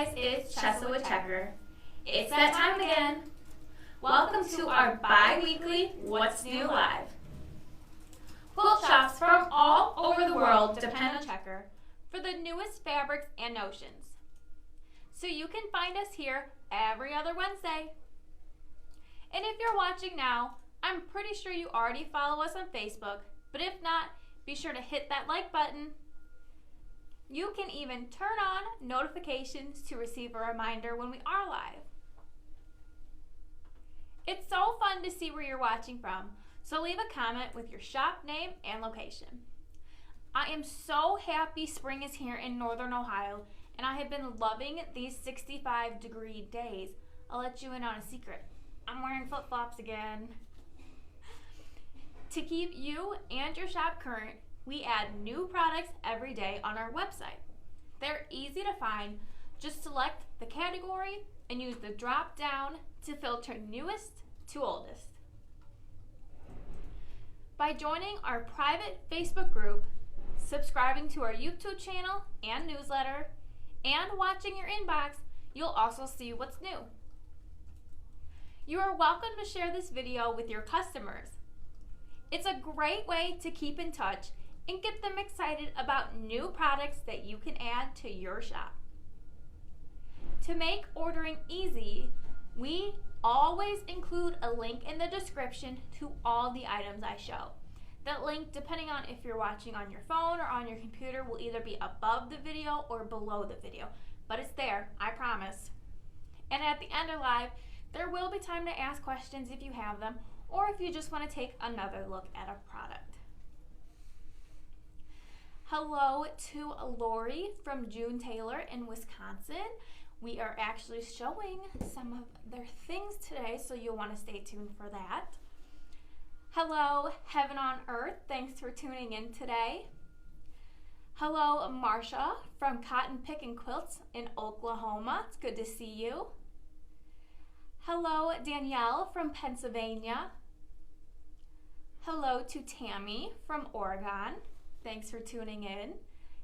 guys, it's Chessa with Checker. It's that time again. Welcome to our bi-weekly What's New Live. Quilt shops from all over the world depend on Checker for the newest fabrics and notions. So you can find us here every other Wednesday. And if you're watching now, I'm pretty sure you already follow us on Facebook, but if not, be sure to hit that like button. You can even turn on notifications to receive a reminder when we are live. It's so fun to see where you're watching from, so leave a comment with your shop name and location. I am so happy spring is here in Northern Ohio, and I have been loving these 65-degree days. I'll let you in on a secret. I'm wearing flip-flops again. To keep you and your shop current, we add new products every day on our website. They're easy to find. Just select the category and use the drop down to filter newest to oldest. By joining our private Facebook group, subscribing to our YouTube channel and newsletter, and watching your inbox, you'll also see what's new. You are welcome to share this video with your customers. It's a great way to keep in touch and get them excited about new products that you can add to your shop. To make ordering easy, we always include a link in the description to all the items I show. That link, depending on if you're watching on your phone or on your computer, will either be above the video or below the video, but it's there, I promise. And at the end of live, there will be time to ask questions if you have them, or if you just want to take another look at a product. Hello to Lori from June Taylor in Wisconsin. We are actually showing some of their things today, so you'll want to stay tuned for that. Hello, Heaven on Earth. Thanks for tuning in today. Hello, Marsha from Cotton Pickin' Quilts in Oklahoma. It's good to see you. Hello, Danielle from Pennsylvania. Hello to Tammy from Oregon. Thanks for tuning in.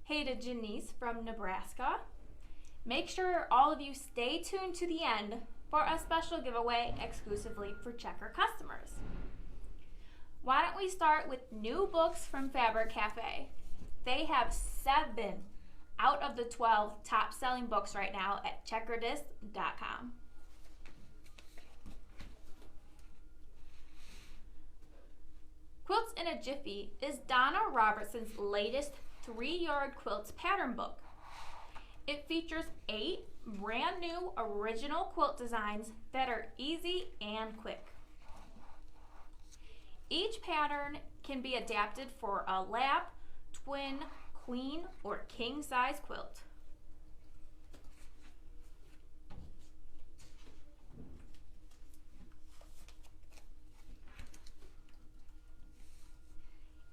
Hey to Janice from Nebraska. Make sure all of you stay tuned to the end for a special giveaway exclusively for Checker customers. Why don't we start with new books from Fabric Cafe? They have 7 out of the 12 top selling books right now at checkerdisc.com. Quilts in a Jiffy is Donna Robertson's latest 3-yard quilts pattern book. It features 8 brand new original quilt designs that are easy and quick. Each pattern can be adapted for a lap, twin, queen, or king size quilt.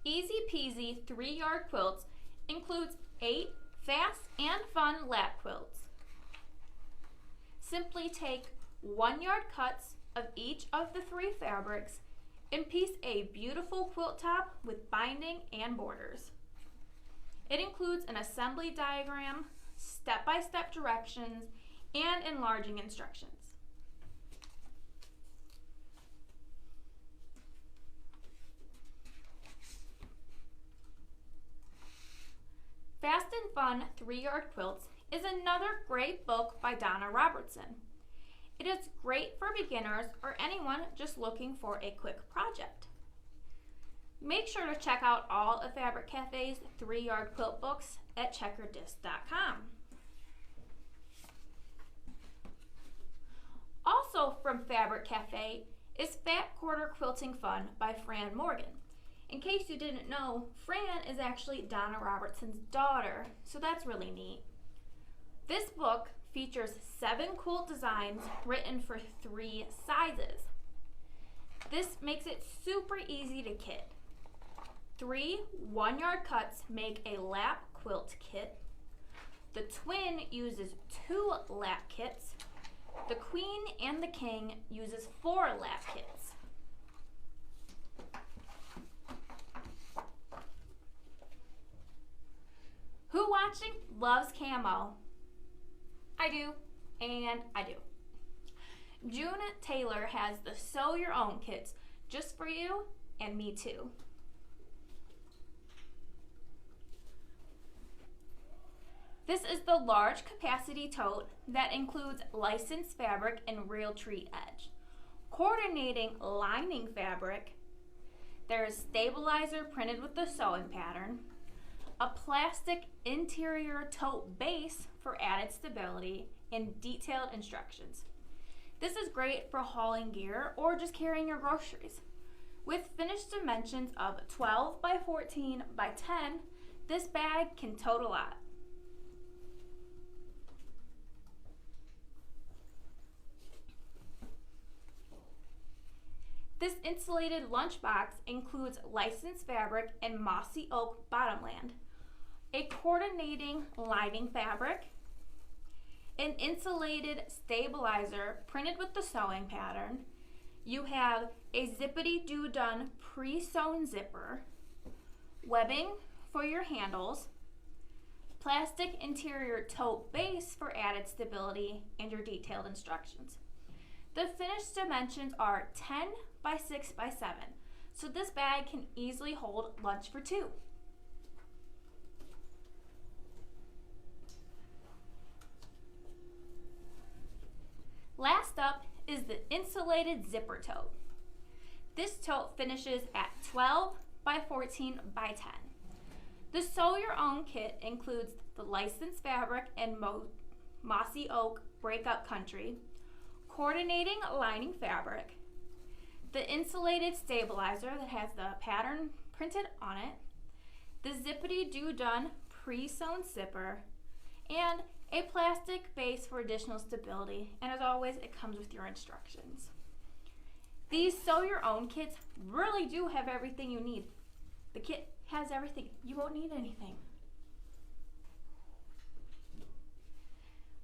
Easy peasy 3-yard quilts includes 8 fast and fun lap quilts. Simply take 1-yard cuts of each of the 3 fabrics and piece a beautiful quilt top with binding and borders. It includes an assembly diagram, step-by-step directions, and enlarging instructions. Fast and Fun 3-Yard Quilts is another great book by Donna Robertson. It is great for beginners or anyone just looking for a quick project. Make sure to check out all of Fabric Cafe's 3-yard quilt books at checkerdisc.com. Also from Fabric Cafe is Fat Quarter Quilting Fun by Fran Morgan. In case you didn't know, Fran is actually Donna Robertson's daughter, so that's really neat. This book features 7 quilt designs written for 3 sizes. This makes it super easy to kit. 3 1-yard cuts make a lap quilt kit. The twin uses 2 lap kits. The queen and the king uses 4 lap kits. Who watching loves camo? I do, and I do. June Taylor has the Sew Your Own kits just for you and me too. This is the large capacity tote that includes licensed fabric and Realtree edge, coordinating lining fabric. There is stabilizer printed with the sewing pattern, a plastic interior tote base for added stability, and detailed instructions. This is great for hauling gear or just carrying your groceries. With finished dimensions of 12 by 14 by 10, this bag can tote a lot. This insulated lunchbox includes licensed fabric and mossy oak bottomland, a coordinating lining fabric, an insulated stabilizer printed with the sewing pattern. You have a zippity-doo-done pre-sewn zipper, webbing for your handles, plastic interior tote base for added stability, and your detailed instructions. The finished dimensions are 10 by 6 by 7, so this bag can easily hold lunch for 2. Last up is the insulated zipper tote. This tote finishes at 12 by 14 by 10. The Sew Your Own kit includes the licensed fabric and mossy oak breakup country, coordinating lining fabric, the insulated stabilizer that has the pattern printed on it, the zippity-doo-done pre-sewn zipper, and a plastic base for additional stability, and as always, it comes with your instructions. These Sew Your Own kits really do have everything you need. The kit has everything. You won't need anything.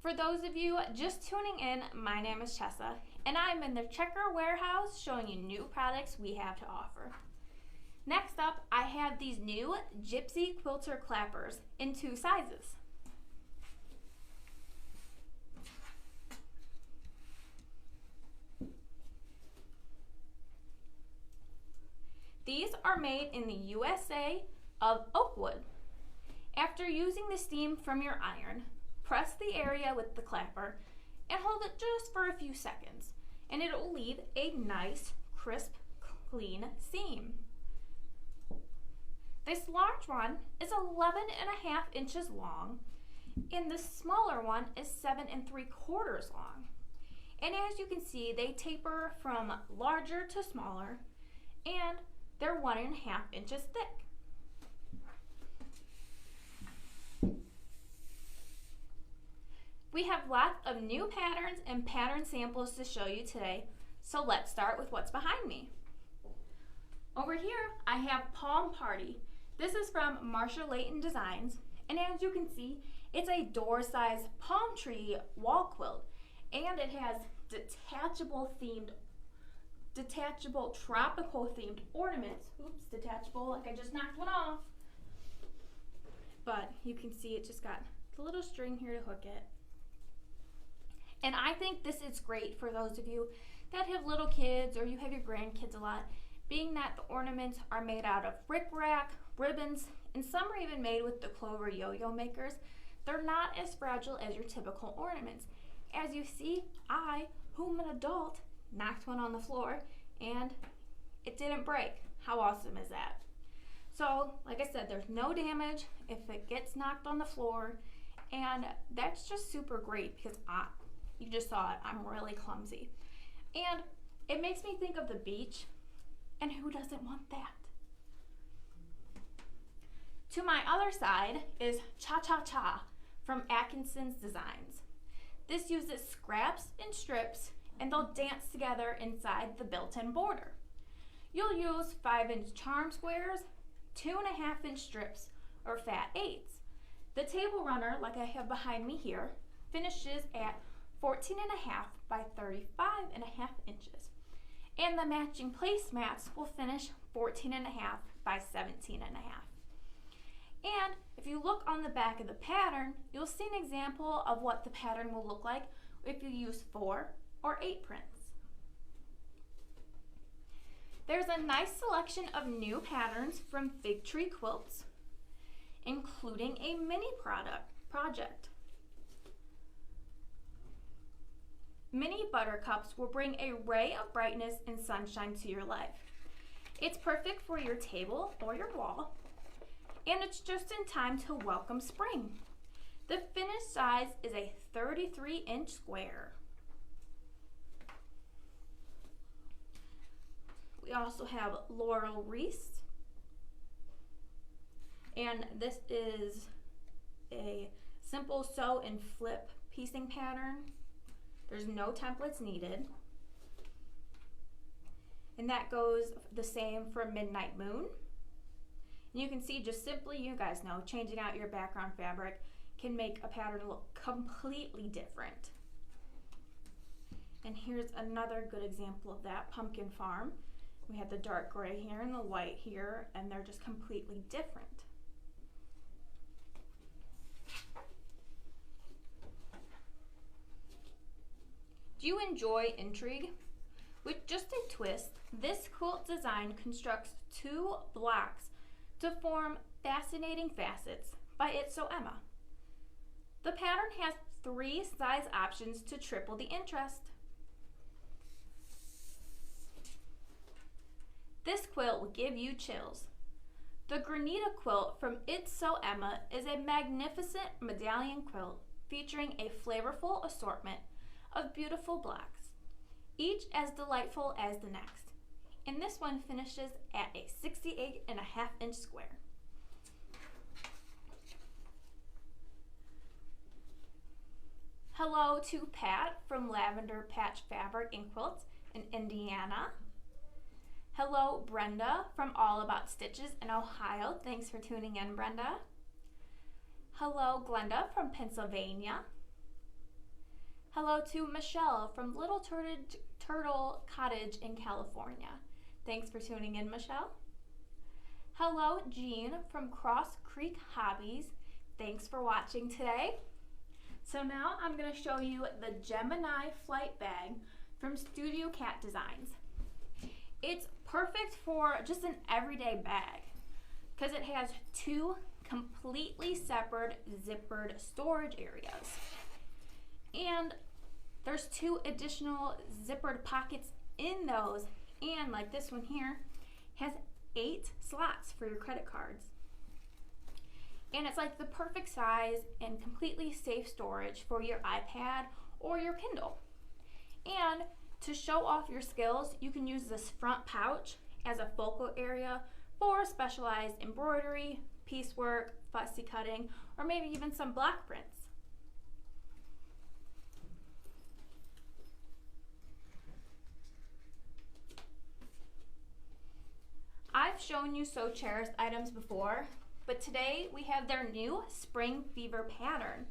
For those of you just tuning in, my name is Chessa, and I'm in the Checker warehouse showing you new products we have to offer. Next up, I have these new Gypsy quilter clappers in 2 sizes. These are made in the USA of oak wood. After using the steam from your iron, press the area with the clapper and hold it just for a few seconds, and it will leave a nice, crisp, clean seam. This large one is 11.5 inches long, and the smaller one is 7 3/4 long. And as you can see, they taper from larger to smaller, and they're 1.5 inches thick. We have lots of new patterns and pattern samples to show you today, so let's start with what's behind me. Over here, I have Palm Party. This is from Marsha Layton Designs, and as you can see, it's a door-sized palm tree wall quilt, and it has detachable tropical themed ornaments. Oops, detachable, like I just knocked one off. But you can see it just got the little string here to hook it. And I think this is great for those of you that have little kids or you have your grandkids a lot, being that the ornaments are made out of rickrack, ribbons, and some are even made with the Clover yo-yo makers. They're not as fragile as your typical ornaments. As you see, I, whom an adult, knocked one on the floor and it didn't break. How awesome is that? So, like I said, there's no damage if it gets knocked on the floor, and that's just super great because you just saw it, I'm really clumsy. And it makes me think of the beach, and who doesn't want that? To my other side is Cha Cha Cha from Atkinson's Designs. This uses scraps and strips, and they'll dance together inside the built-in border. You'll use 5-inch charm squares, 2.5-inch strips, or fat 8s. The table runner, like I have behind me here, finishes at 14.5 by 35.5 inches. And the matching placemats will finish 14.5 by 17.5. And if you look on the back of the pattern, you'll see an example of what the pattern will look like if you use 4 or 8 prints. There's a nice selection of new patterns from Fig Tree Quilts, including a mini project. Mini buttercups will bring a ray of brightness and sunshine to your life. It's perfect for your table or your wall, and it's just in time to welcome spring. The finished size is a 33-inch square. We also have Laurel Reese, and this is a simple sew and flip piecing pattern. There's no templates needed. And that goes the same for Midnight Moon. And you can see just simply, you guys know, changing out your background fabric can make a pattern look completely different. And here's another good example of that, Pumpkin Farm. We have the dark gray here and the white here, and they're just completely different. Do you enjoy intrigue? With just a twist, this quilt design constructs 2 blocks to form fascinating facets by It's So Emma. The pattern has 3 size options to triple the interest. This quilt will give you chills. The Granita quilt from It's So Emma is a magnificent medallion quilt featuring a flavorful assortment of beautiful blocks, each as delightful as the next. And this one finishes at a 68.5-inch square. Hello to Pat from Lavender Patch Fabric and Quilts in Indiana. Hello Brenda from All About Stitches in Ohio. Thanks for tuning in, Brenda. Hello Glenda from Pennsylvania. Hello to Michelle from Little Turtle Cottage in California. Thanks for tuning in, Michelle. Hello Jean from Cross Creek Hobbies. Thanks for watching today. So now I'm going to show you the Gemini flight bag from Studio Cat Designs. It's perfect for just an everyday bag because it has 2 completely separate zippered storage areas. And there's 2 additional zippered pockets in those, and like this one here, has 8 slots for your credit cards. And it's like the perfect size and completely safe storage for your iPad or your Kindle. And to show off your skills, you can use this front pouch as a focal area for specialized embroidery, piecework, fussy cutting, or maybe even some block prints. I've shown you So Cherished items before, but today we have their new Spring Fever pattern.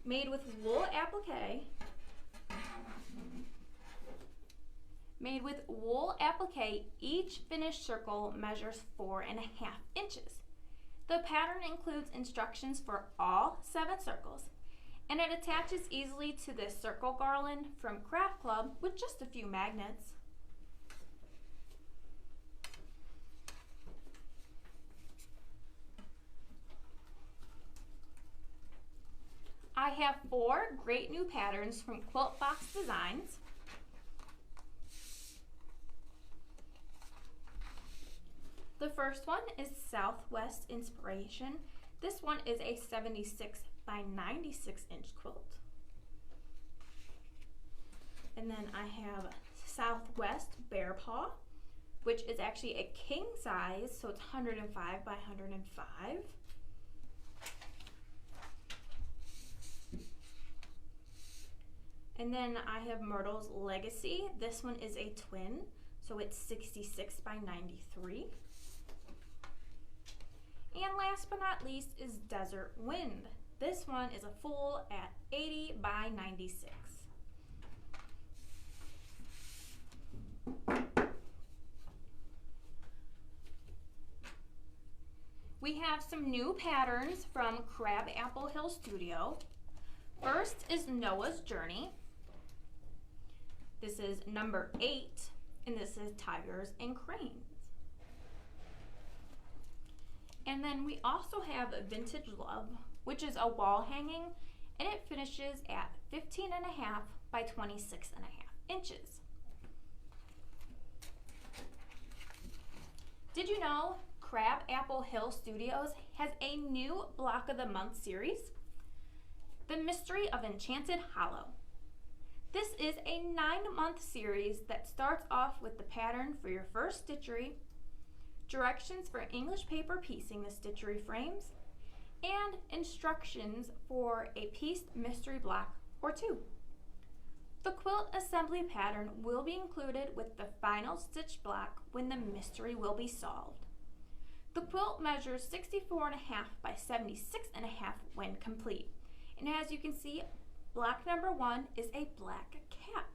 Made with wool applique. Each finished circle measures 4.5 inches. The pattern includes instructions for all 7 circles, and it attaches easily to this circle garland from Craft Club with just a few magnets. I have 4 great new patterns from Quilt Box Designs. The first one is Southwest Inspiration. This one is a 76 by 96 inch quilt. And then I have Southwest Bear Paw, which is actually a king size, so it's 105 by 105. And then I have Myrtle's Legacy. This one is a twin, so it's 66 by 93. And last but not least is Desert Wind. This one is a full at 80 by 96. We We have some new patterns from Crab Apple Hill Studio. First is Noah's Journey. This is number 8, and this is Tigers and Cranes. And then we also have Vintage Love, which is a wall hanging, and it finishes at 15.5 by 26.5 inches. Did you know Crab Apple Hill Studios has a new Block of the Month series? The Mystery of Enchanted Hollow. This is a 9-month series that starts off with the pattern for your first stitchery, directions for English paper piecing the stitchery frames, and instructions for a pieced mystery block or 2. The quilt assembly pattern will be included with the final stitch block when the mystery will be solved. The quilt measures 64.5 by 76.5 when complete. And as you can see, block number 1 is a black cat.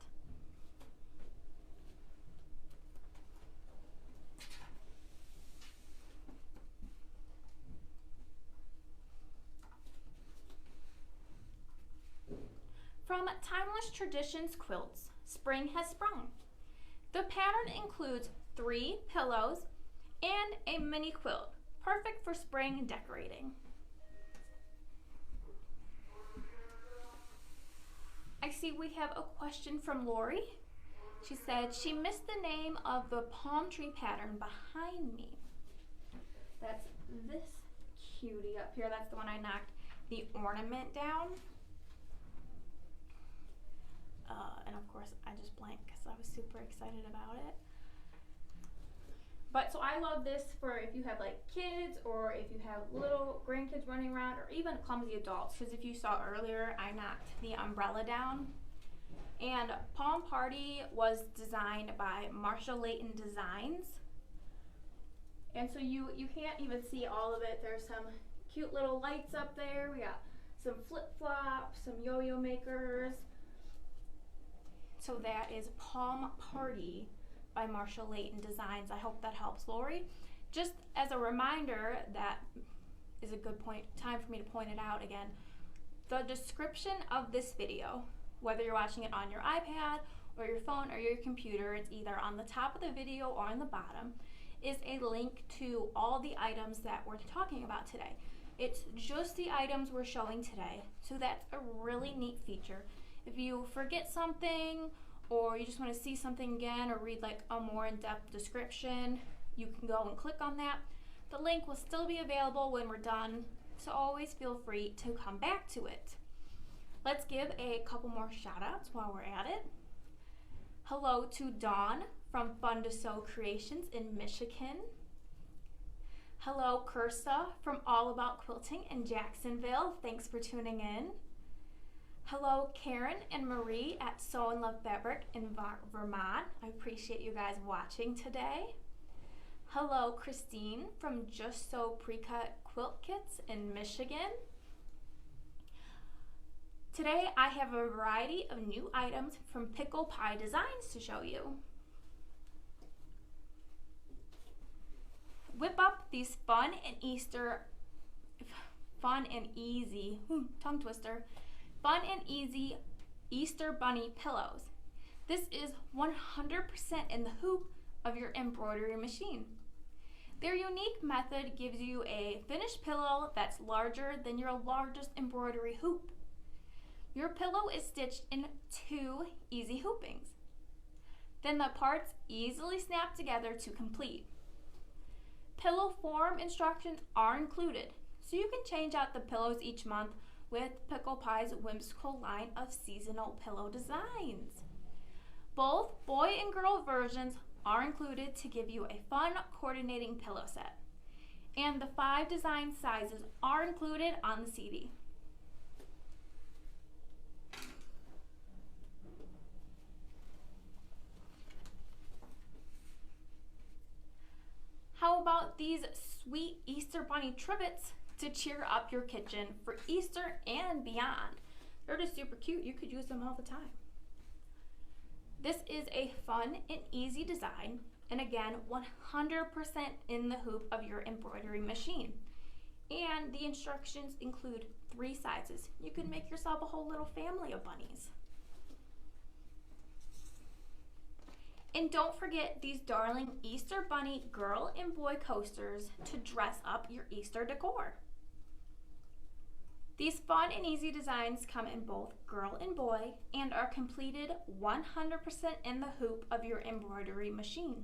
From Timeless Traditions Quilts, spring has sprung. The pattern includes 3 pillows and a mini quilt, perfect for spring decorating. I see we have a question from Lori. She said she missed the name of the palm tree pattern behind me. That's this cutie up here. That's the one I knocked the ornament down. And of course I just blanked because I was super excited about it. But so I love this for if you have like kids or if you have little grandkids running around or even clumsy adults, because if you saw earlier I knocked the umbrella down. And Palm Party was designed by Marshall Layton Designs. And so you can't even see all of it. There's some cute little lights up there. We got some flip-flops, some yo-yo makers. So that is Palm Party by Marshall Layton Designs. I hope that helps, Lori. Just as a reminder, that is a good time for me to point it out again. The description of this video, whether you're watching it on your iPad or your phone or your computer, it's either on the top of the video or on the bottom, is a link to all the items that we're talking about today. It's just the items we're showing today, so that's a really neat feature. If you forget something or you just want to see something again or read like a more in-depth description, you can go and click on that. The link will still be available when we're done, so always feel free to come back to it. Let's give a couple more shout outs while we're at it. Hello to Dawn from Fun to Sew Creations in Michigan. Hello Kirsta from All About Quilting in Jacksonville. Thanks for tuning in. Hello Karen and Marie at Sew and Love Fabric in Vermont. I appreciate you guys watching today. Hello Christine from Just Sew Pre-Cut Quilt Kits in Michigan. Today I have a variety of new items from Pickle Pie Designs to show you. Whip up these fun and easy Easter Bunny pillows. This is 100% in the hoop of your embroidery machine. Their unique method gives you a finished pillow that's larger than your largest embroidery hoop. Your pillow is stitched in 2 easy hoopings. Then the parts easily snap together to complete. Pillow form instructions are included, so you can change out the pillows each month with Pickle Pie's whimsical line of seasonal pillow designs. Both boy and girl versions are included to give you a fun coordinating pillow set. And the 5 design sizes are included on the CD. How about these sweet Easter Bunny trivets to cheer up your kitchen for Easter and beyond? They're just super cute. You could use them all the time. This is a fun and easy design, and again, 100% in the hoop of your embroidery machine. And the instructions include 3 sizes. You can make yourself a whole little family of bunnies. And don't forget these darling Easter Bunny girl and boy coasters to dress up your Easter decor. These fun and easy designs come in both girl and boy and are completed 100% in the hoop of your embroidery machine.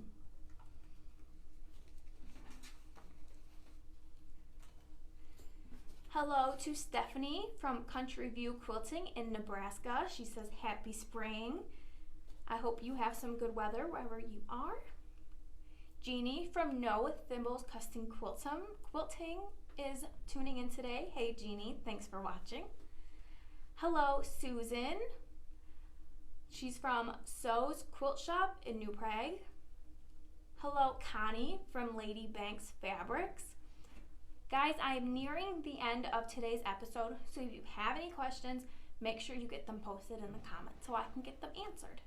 Hello to Stephanie from Country View Quilting in Nebraska. She says happy spring. I hope you have some good weather wherever you are. Jeannie from No Thimbles Custom Quilting is tuning in today. Hey Jeannie, thanks for watching. Hello Susan. She's from Sew's Quilt Shop in New Prague. Hello Connie from Lady Banks Fabrics. Guys, I am nearing the end of today's episode, so if you have any questions, make sure you get them posted in the comments so I can get them answered.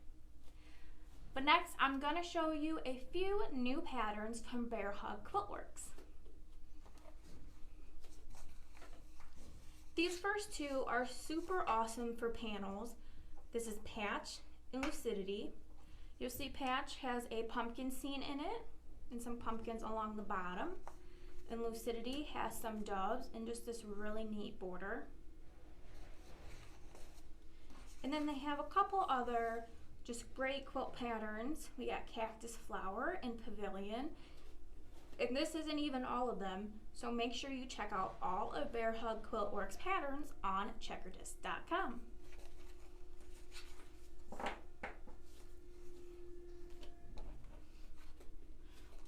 But next, I'm going to show you a few new patterns from Bear Hug Quiltworks. These first 2 are super awesome for panels. This is Patch and Lucidity. You'll see Patch has a pumpkin scene in it and some pumpkins along the bottom. And Lucidity has some doves and just this really neat border. And then they have a couple other just great quilt patterns. We got Cactus Flower and Pavilion. And this isn't even all of them, so make sure you check out all of Bear Hug Quiltworks patterns on checkerdisc.com.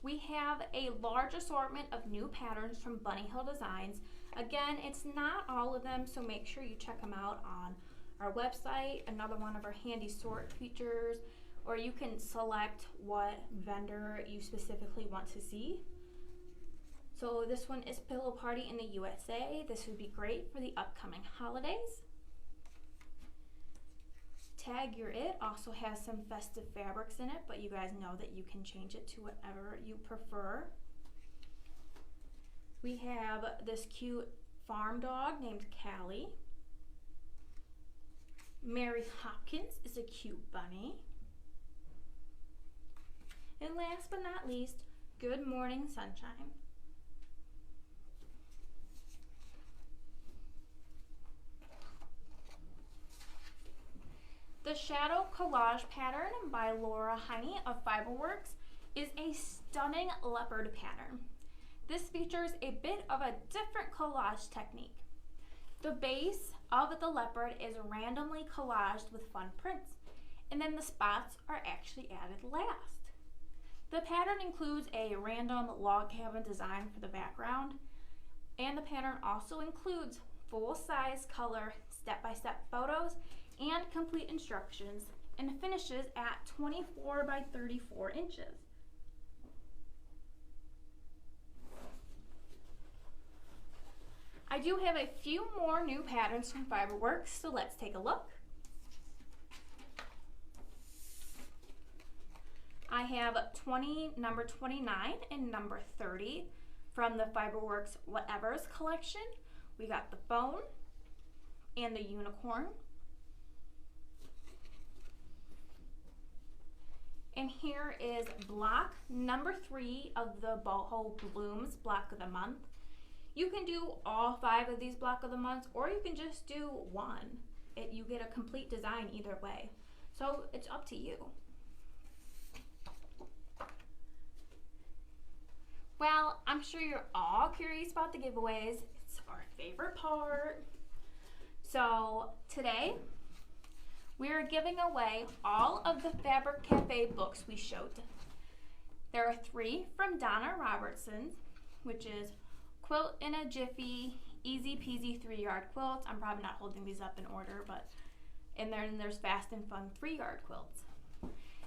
We have a large assortment of new patterns from Bunny Hill Designs. Again, it's not all of them, so make sure you check them out on our website, another one of our handy sort features, or you can select what vendor you specifically want to see. So this one is Pillow Party in the USA. This would be great for the upcoming holidays. Tag Your It also has some festive fabrics in it, but you guys know that you can change it to whatever you prefer. We have this cute farm dog named Callie. Mary Hopkins is a cute bunny. And last but not least, Good Morning Sunshine. The Shadow Collage pattern by Laura Honey of Fiberworks is a stunning leopard pattern. This features a bit of a different collage technique. The base of the leopard is randomly collaged with fun prints, and then the spots are actually added last. The pattern includes a random log cabin design for the background, and the pattern also includes full-size color step-by-step photos and complete instructions, and finishes at 24 by 34 inches. I do have a few more new patterns from Fiberworks, so let's take a look. I have number 29 and number 30 from the Fiberworks Whatevers collection. We got the phone and the unicorn. And here is block number 3 of the Boho Blooms block of the month. You can do all 5 of these block of the month, or you can just do one. You get a complete design either way. So it's up to you. Well, I'm sure you're all curious about the giveaways. It's our favorite part. So today, we are giving away all of the Fabric Cafe books we showed. There are 3 from Donna Robertson, which is Quilt in a Jiffy, Easy Peasy 3-yard quilts. I'm probably not holding these up in order, but and then there's Fast and Fun 3-yard quilts.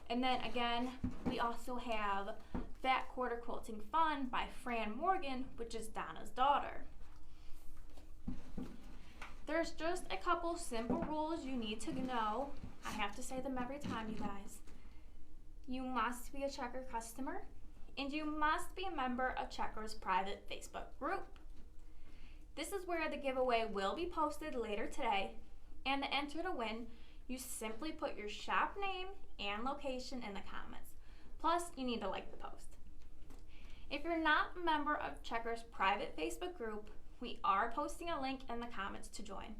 And then again, we also have Fat Quarter Quilting Fun by Fran Morgan, which is Donna's daughter. There's just a couple simple rules you need to know. I have to say them every time, you guys. You must be a Checker customer, and you must be a member of Checker's private Facebook group. This is where the giveaway will be posted later today, and to enter to win, you simply put your shop name and location in the comments. Plus, you need to like the post. If you're not a member of Checker's private Facebook group, we are posting a link in the comments to join.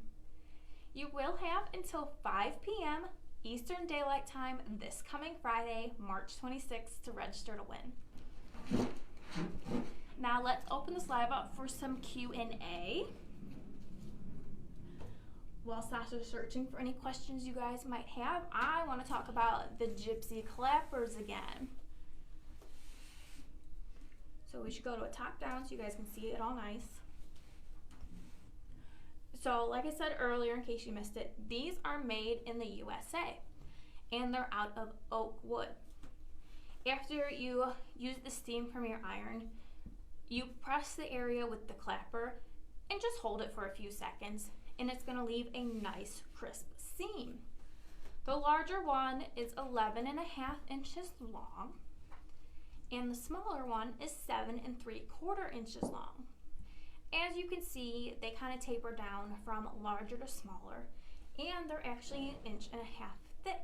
You will have until 5 p.m. Eastern Daylight Time this coming Friday, March 26th to register to win. Now let's open this live up for some Q&A. While Sasha's searching for any questions you guys might have, I want to talk about the gypsy clappers again. So we should go to a top down so you guys can see it all nice. So like I said earlier, in case you missed it, these are made in the USA and they're out of oak wood. After you use the steam from your iron, you press the area with the clapper and just hold it for a few seconds, and it's going to leave a nice crisp seam. The larger one is 11.5 inches long, and the smaller one is 7.75 inches long. As you can see, they kind of taper down from larger to smaller, and they're actually 1.5 inches thick.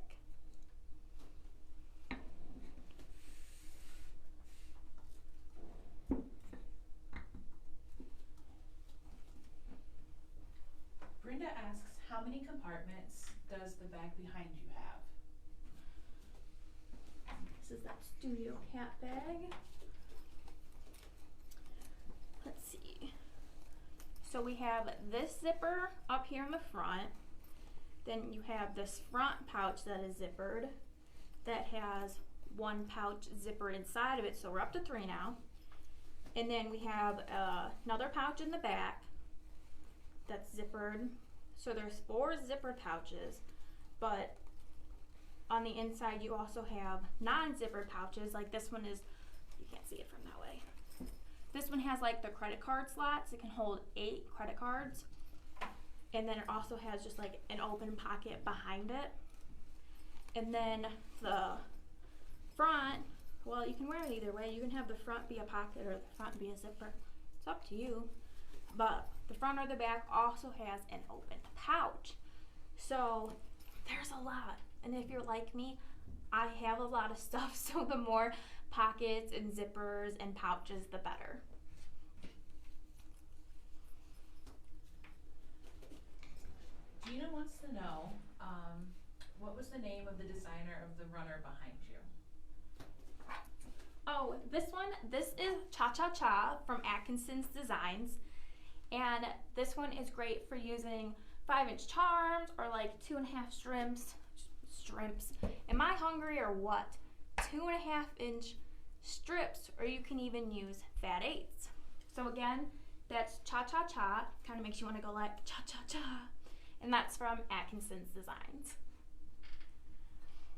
Brenda asks, how many compartments does the bag behind you have? This is that studio cat bag. Let's see. So we have this zipper up here in the front. Then you have this front pouch that is zippered that has one pouch zippered inside of it, so we're up to 3 now. And then we have another pouch in the back that's zippered. So there's 4 zippered pouches, but on the inside you also have non-zippered pouches. Like this one is, you can't see it from that way. This one has like the credit card slots. It can hold 8 credit cards. And then it also has just like an open pocket behind it. And then the front, well, you can wear it either way. You can have the front be a pocket or the front be a zipper. It's up to you. But the front or the back also has an open pouch. So there's a lot. And if you're like me, I have a lot of stuff. So the more pockets and zippers and pouches, the better. Gina wants to know, what was the name of the designer of the runner behind you? Oh, this is Cha Cha Cha from Atkinson's Designs. And this one is great for using 5-inch charms or like 2.5 strips. Am I hungry or what? 2.5-inch strips, or you can even use fat 8s. So again, that's Cha Cha Cha. Kind of makes you want to go like cha cha cha. And that's from Atkinson's Designs.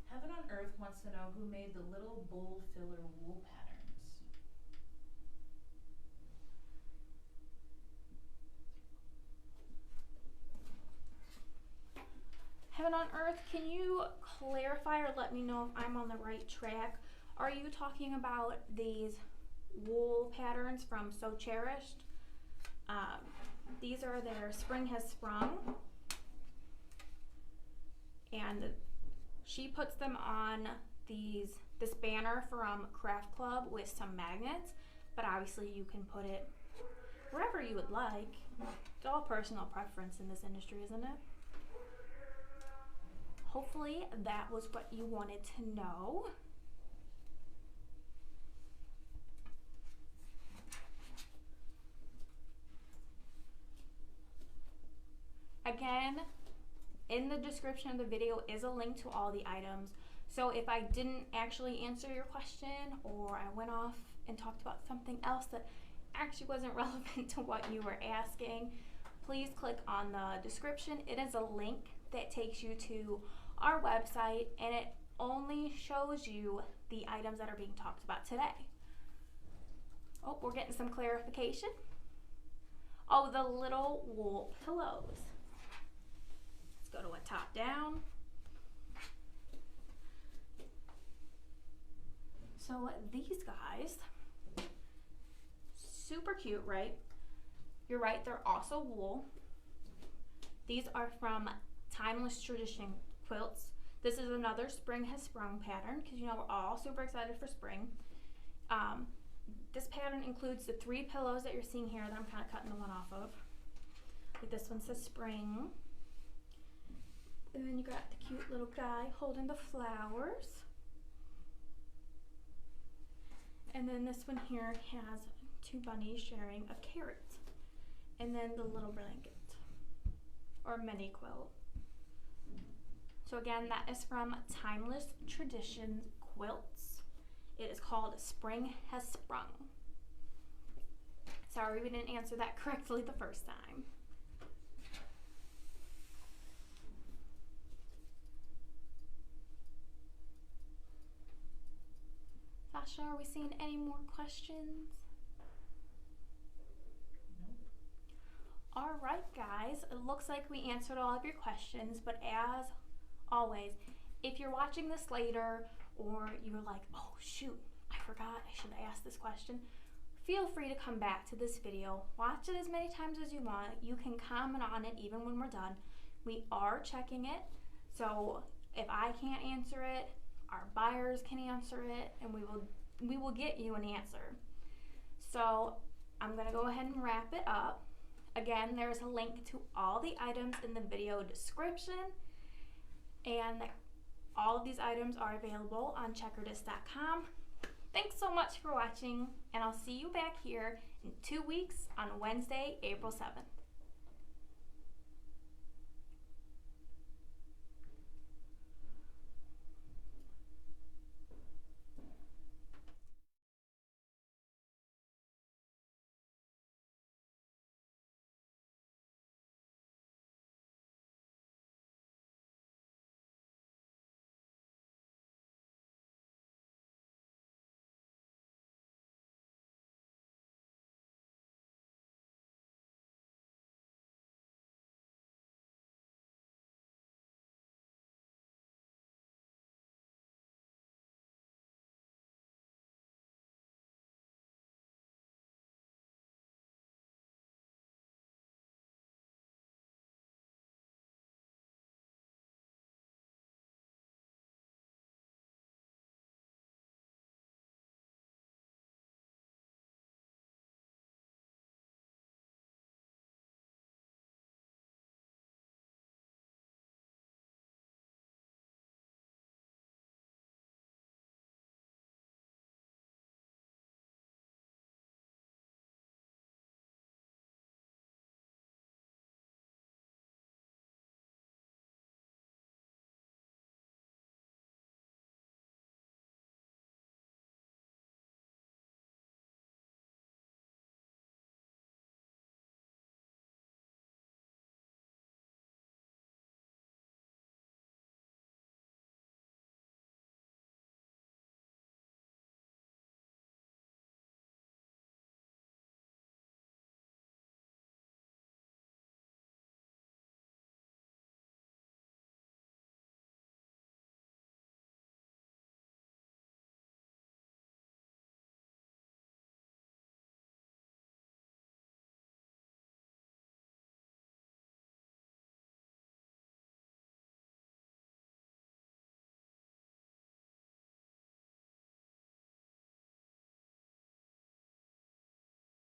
Heaven on Earth wants to know who made the little bowl filler wool patterns. Heaven on Earth, can you clarify or let me know if I'm on the right track? Are you talking about these wool patterns from So Cherished? These are their Spring Has Sprung. And she puts them on this banner from Craft Club with some magnets, but obviously you can put it wherever you would like. It's all personal preference in this industry, isn't it? Hopefully that was what you wanted to know. Again, in the description of the video is a link to all the items. So if I didn't actually answer your question, or I went off and talked about something else that actually wasn't relevant to what you were asking, please click on the description. It is a link that takes you to our website, and it only shows you the items that are being talked about today. Oh, we're getting some clarification. Oh, the little wool pillows. Let's go to a top down. So these guys, super cute, right? You're right, they're also wool. These are from Timeless Tradition Quilts. This is another Spring Has Sprung pattern because you know we're all super excited for spring. This pattern includes the 3 pillows that you're seeing here that I'm kind of cutting the one off of. Like this one says spring. And then you got the cute little guy holding the flowers. And then this one here has 2 bunnies sharing a carrot. And then the little blanket or mini quilt. So again, that is from Timeless Tradition Quilts. It is called Spring Has Sprung. Sorry we didn't answer that correctly the first time. Sasha, are we seeing any more questions? All right, guys, it looks like we answered all of your questions, but as always, if you're watching this later or you're like, oh shoot, I forgot, I should have asked this question, feel free to come back to this video. Watch it as many times as you want. You can comment on it even when we're done. We are checking it, so if I can't answer it, our buyers can answer it, and we will get you an answer. So I'm gonna go ahead and wrap it up. Again, there's a link to all the items in the video description, and all of these items are available on checkerdist.com. Thanks so much for watching, and I'll see you back here in 2 weeks on Wednesday, April 7th.